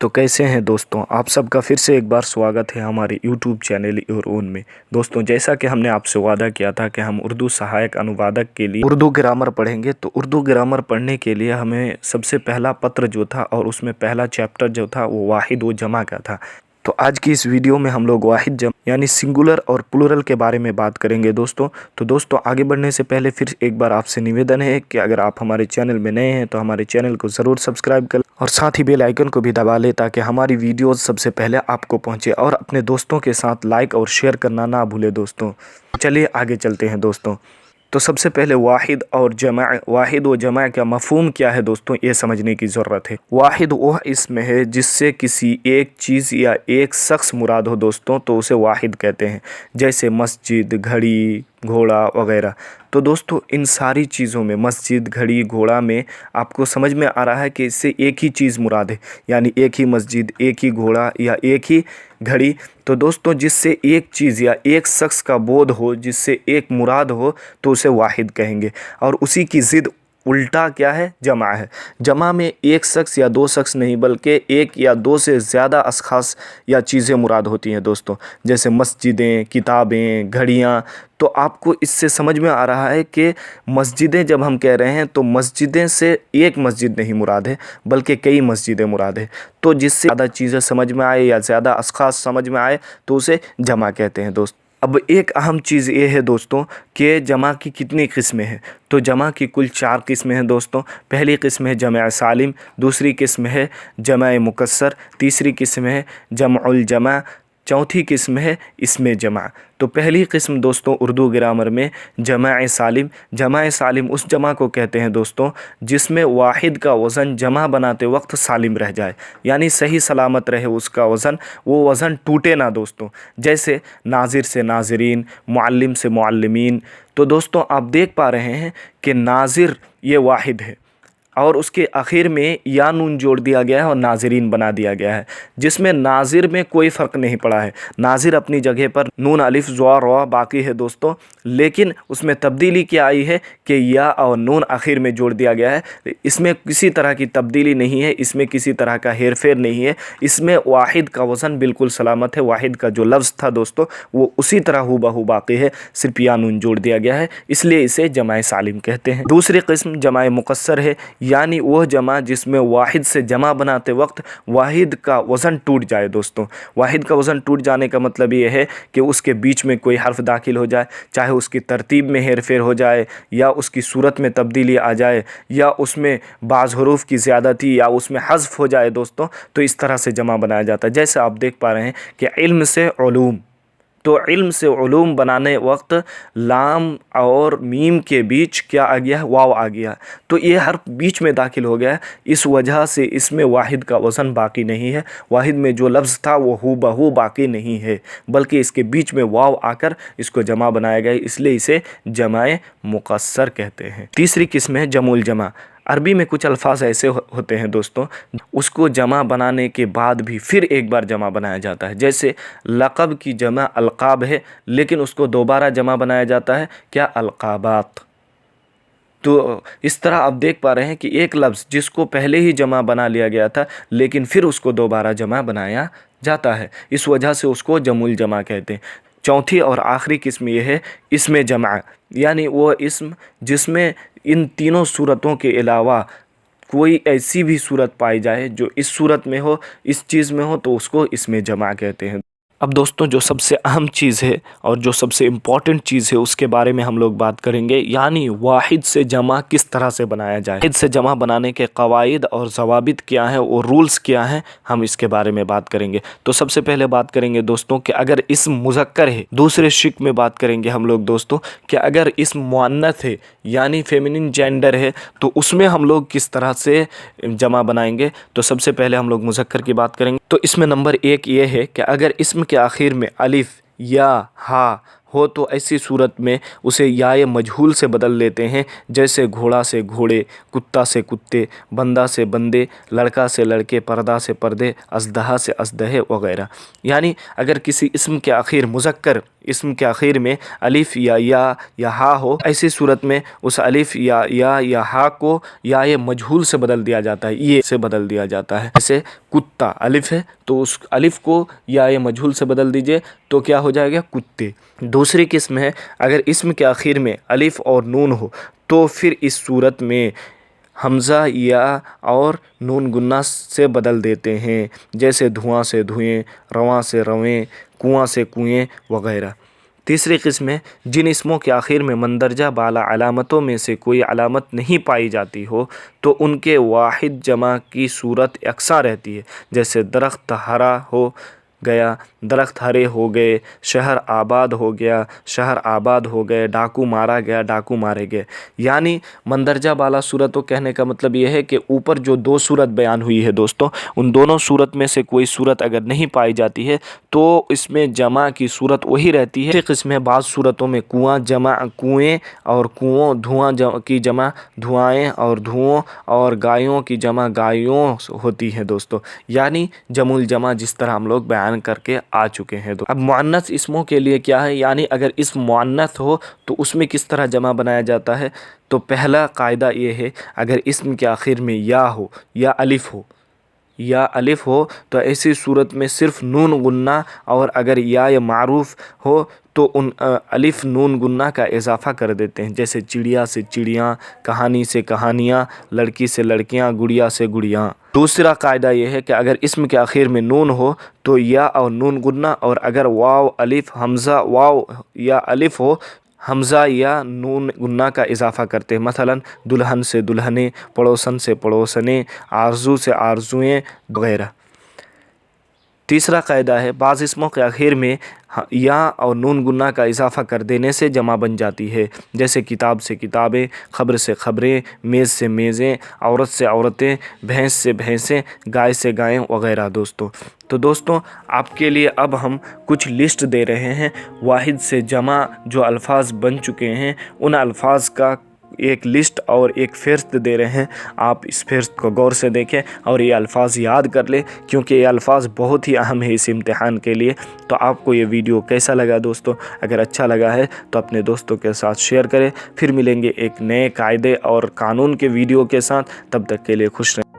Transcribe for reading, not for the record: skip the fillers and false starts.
तो कैसे हैं दोस्तों, आप सबका फिर से एक बार स्वागत है हमारे यूट्यूब चैनल और ओन में। दोस्तों, जैसा कि हमने आपसे वादा किया था कि हम उर्दू सहायक अनुवादक के लिए उर्दू ग्रामर पढ़ेंगे, तो उर्दू ग्रामर पढ़ने के लिए हमें सबसे पहला पत्र जो था और उसमें पहला चैप्टर जो था वो वाहिद व जमा का था। तो आज की इस वीडियो में हम लोग वाहिद जमा यानी सिंगुलर और प्लूरल के बारे में बात करेंगे दोस्तों। तो दोस्तों, आगे बढ़ने से पहले फिर एक बार आपसे निवेदन है कि अगर आप हमारे चैनल में नए हैं तो हमारे चैनल को ज़रूर सब्सक्राइब कर और साथ ही बेल आइकन को भी दबा लें ताकि हमारी वीडियोस सबसे पहले आपको पहुंचे, और अपने दोस्तों के साथ लाइक और शेयर करना ना भूलें दोस्तों। चलिए आगे चलते हैं दोस्तों। तो सबसे पहले वाहिद और जमा, वाहिद व जमा का मफहूम क्या है दोस्तों, ये समझने की ज़रूरत है। वाहिद वह इसम है जिससे किसी एक चीज़ या एक शख्स मुराद हो दोस्तों, तो उसे वाहिद कहते हैं। जैसे मस्जिद, घड़ी, घोड़ा वगैरह। तो दोस्तों, इन सारी चीज़ों में मस्जिद, घड़ी, घोड़ा में आपको समझ में आ रहा है कि इससे एक ही चीज़ मुराद है, यानी एक ही मस्जिद, एक ही घोड़ा या एक ही घड़ी। तो दोस्तों, जिससे एक चीज़ या एक शख्स का बोध हो, जिससे एक मुराद हो, तो उसे वाहिद कहेंगे। और उसी की ज़िद उल्टा क्या है, जमा है। जमा में एक शख्स या दो शख्स नहीं बल्कि एक या दो से ज़्यादा अशख़ास या चीज़ें मुराद होती हैं दोस्तों। जैसे मस्जिदें, किताबें, घड़ियाँ। तो आपको इससे समझ में आ रहा है कि मस्जिदें जब हम कह रहे हैं तो मस्जिदें से एक मस्जिद नहीं मुराद है बल्कि कई मस्जिदें मुराद है। तो जिससे ज़्यादा चीज़ें समझ में आए या ज़्यादा अशख़ास समझ में आए तो उसे जमा कहते हैं दोस्त। अब एक अहम चीज़ ये है दोस्तों कि जमा की कितनी किस्में हैं। तो जमा की कुल 4 किस्में हैं दोस्तों। पहली किस्म है जमा सालिम, दूसरी किस्म है जमा मुकस्सर, तीसरी किस्म है जमउल जमा, चौथी किस्म है इसमें जमा। तो पहली किस्म दोस्तों उर्दू ग्रामर में जमा सालिम। जमा सालिम उस जमा को कहते हैं दोस्तों जिसमें वाहिद का वज़न जमा बनाते वक्त सालिम रह जाए, यानी सही सलामत रहे उसका वज़न, वो वज़न टूटे ना दोस्तों। जैसे नाजिर से नाजरीन, मुअल्लिम से मुअल्लिमीन। तो दोस्तों, आप देख पा रहे हैं कि नाजिर ये वाहिद है और उसके आखिर में या नून जोड़ दिया गया है और नाजरीन बना दिया गया है, जिसमें नाजिर में कोई फ़र्क नहीं पड़ा है। नाजिर अपनी जगह पर नून अलिफ ज़ा रा बाकी है दोस्तों, लेकिन उसमें तब्दीली क्या आई है कि या और नून आखिर में जोड़ दिया गया है। इसमें किसी तरह की तब्दीली नहीं है, इसमें किसी तरह का हेर फेर नहीं है। इसमें वाहिद का वज़न बिल्कुल सलामत है। वाहिद का जो लफ्ज़ था दोस्तों वो उसी तरह हूबहू बाकी है, सिर्फ या नून जोड़ दिया गया है, इसलिए इसे जमा सालिम कहते हैं। दूसरी किस्म जमा मुकस्सर है, यानी वह जमा जिसमें वाहिद से जमा बनाते वक्त वाहिद का वज़न टूट जाए दोस्तों। वाहिद का वज़न टूट जाने का मतलब ये है कि उसके बीच में कोई हर्फ दाखिल हो जाए, चाहे उसकी तरतीब में हेर फेर हो जाए या उसकी सूरत में तब्दीली आ जाए या उसमें बाज़ हरूफ की ज़्यादती या उसमें हज़्फ़ हो जाए दोस्तों, तो इस तरह से जमा बनाया जाता है। जैसे आप देख पा रहे हैं कि इल्म से उलूम। तो इल्म से उलूम बनाने वक्त लाम और मीम के बीच क्या आ गया है, वाव आ गया। तो ये हर बीच में दाखिल हो गया है, इस वजह से इसमें वाहिद का वज़न बाकी नहीं है। वाहिद में जो लफ्ज़ था वो हूबहू बाकी नहीं है, बल्कि इसके बीच में वाव आकर इसको जमा बनाया गया, इसलिए इसे जमाए मुकस्सर कहते हैं। तीसरी किस्म है जमुल जमा। अरबी में कुछ अल्फाज ऐसे होते हैं दोस्तों, उसको जमा बनाने के बाद भी फिर एक बार जमा बनाया जाता है। जैसे लक़ब की जमा अलक़ाब है, लेकिन उसको दोबारा जमा बनाया जाता है क्या, अलक़ाबात। तो इस तरह आप देख पा रहे हैं कि एक लफ्ज़ जिसको पहले ही जमा बना लिया गया था लेकिन फिर उसको दोबारा जमा बनाया जाता है, इस वजह से उसको जमुल जमा कहते हैं। चौथी और आखिरी किस्म ये है इसमें जमा, यानी वो इस्म जिसमें इन तीनों सूरतों के अलावा कोई ऐसी भी सूरत पाई जाए जो इस सूरत में हो, इस चीज़ में हो, तो उसको इसमें जमा कहते हैं। अब दोस्तों, जो सबसे अहम चीज़ है और जो सबसे इम्पॉर्टेंट चीज़ है उसके बारे में हम लोग बात करेंगे, यानी वाहिद से जमा किस तरह से बनाया जाए। वाहिद से जमा बनाने के कवायद और ज़वाबित क्या हैं और रूल्स क्या हैं, हम इसके बारे में बात करेंगे। तो सबसे पहले बात करेंगे दोस्तों कि अगर इस्म मुज़क्कर है। दूसरे शिक में बात करेंगे हम लोग दोस्तों कि अगर इस्म मुअन्नथ है यानी फेमिनिन जेंडर है तो उसमें हम लोग किस तरह से जमा बनाएंगे। तो सबसे पहले हम लोग मुज़क्कर की बात करेंगे। तो इसमें नंबर 1 ये है कि अगर इस्म के आखिर में अलिफ या हा हो तो ऐसी सूरत में उसे याए मजहूल से बदल लेते हैं। जैसे घोड़ा से घोड़े, कुत्ता से कुत्ते, बंदा से बंदे, लड़का से लड़के, पर्दा से पर्दे, अज़दहा से अज़दहे वगैरह। यानी अगर किसी इस्म के आखिर मुज़क्कर اسم کے آخر میں الف یا ہا ہو، ایسی صورت میں اس الف یا ہا کو یا مجہول سے بدل دیا جاتا ہے، یہ سے بدل دیا جاتا ہے۔ جیسے کتا الف ہے تو اس الف کو یا مجہول سے بدل دیجئے تو کیا ہو جائے گا؟ کتے۔ دوسری قسم ہے اگر اسم کے آخر میں الف اور نون ہو تو پھر اس صورت میں حمزہ یا اور نون گنہ سے بدل دیتے ہیں، جیسے دھواں سے دھوئیں، رواں سے رویں، کنواں سے کنویں وغیرہ۔ تیسری قسم ہے جن اسموں کے آخر میں مندرجہ بالا علامتوں میں سے کوئی علامت نہیں پائی جاتی ہو تو ان کے واحد جمع کی صورت یکساں رہتی ہے، جیسے درخت ہرا ہو گیا، درخت ہرے ہو گئے، شہر آباد ہو گیا، شہر آباد ہو گئے، ڈاکو مارا گیا، ڈاکو مارے گئے۔ یعنی مندرجہ بالا صورتوں کہنے کا مطلب یہ ہے کہ اوپر جو دو صورت بیان ہوئی ہے دوستوں، ان دونوں صورت میں سے کوئی صورت اگر نہیں پائی جاتی ہے تو اس میں جمع کی صورت وہی رہتی ہے۔ قسم ہے بعض صورتوں میں کنواں جمع کنویں اور کنووں، دھواں کی جمع دھوائیں اور دھوؤں، اور گایوں کی جمع گایوں ہوتی ہے دوستوں، یعنی جمع الجمع جس طرح ہم لوگ بیان کر کے آ چکے ہیں۔ اب مؤنث اسموں کے لیے کیا ہے، یعنی اگر اسم مؤنث ہو تو اس میں کس طرح جمع بنایا جاتا ہے؟ تو پہلا قاعدہ یہ ہے اگر اسم کے آخر میں یا ہو یا الف ہو تو ایسی صورت میں صرف نون غنہ، اور اگر یا معروف ہو تو ان الف نون غنہ کا اضافہ کر دیتے ہیں، جیسے چڑیا سے چڑیاں، کہانی سے کہانیاں، لڑکی سے لڑکیاں، گڑیا سے گڑیاں۔ دوسرا قاعدہ یہ ہے کہ اگر اسم کے آخر میں نون ہو تو یا اور نون غنہ، اور اگر واو الف حمزہ واو یا الف ہو، حمزہ یا نون غنہ کا اضافہ کرتے ہیں، مثلا دلہن سے دلہنیں، پڑوسن سے پڑوسنیں، آرزو سے آرزوئیں وغیرہ۔ تیسرا قاعدہ ہے بعض اسموں کے آخر میں یا اور نون غنہ کا اضافہ کر دینے سے جمع بن جاتی ہے، جیسے کتاب سے کتابیں، خبر سے خبریں، میز سے میزیں، عورت سے عورتیں، بھینس سے بھینسیں، گائے سے گائیں وغیرہ دوستوں۔ تو دوستوں آپ کے لیے اب ہم کچھ لسٹ دے رہے ہیں واحد سے جمع جو الفاظ بن چکے ہیں، ان الفاظ کا ایک لسٹ اور ایک فہرست دے رہے ہیں، آپ اس فہرست کو غور سے دیکھیں اور یہ الفاظ یاد کر لیں، کیونکہ یہ الفاظ بہت ہی اہم ہے اس امتحان کے لیے۔ تو آپ کو یہ ویڈیو کیسا لگا دوستوں؟ اگر اچھا لگا ہے تو اپنے دوستوں کے ساتھ شیئر کریں۔ پھر ملیں گے ایک نئے قاعدے اور قانون کے ویڈیو کے ساتھ، تب تک کے لیے خوش رہیں۔